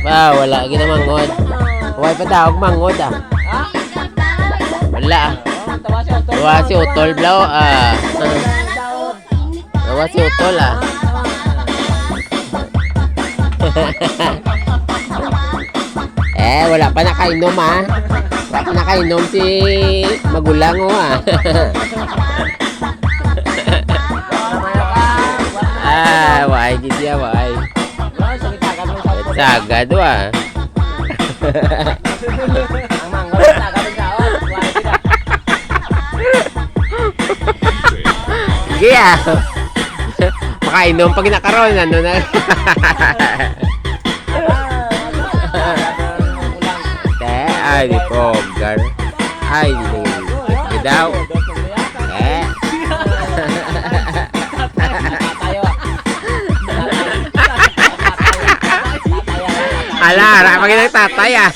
Wala gina mangod. Huwag pa daw mangod ah. Wala ah. Tawa si Utol blaw ah. Tawa si Utol ah. Wala pa nakainom ah. Wala pa nakainom si magulang oh ah. Why gid ya why. Sagad ah. Sige ah. Makainom pag nakaroon ano na. Ay, di pogar. Ay, di daw. Ala, pag tatay ah.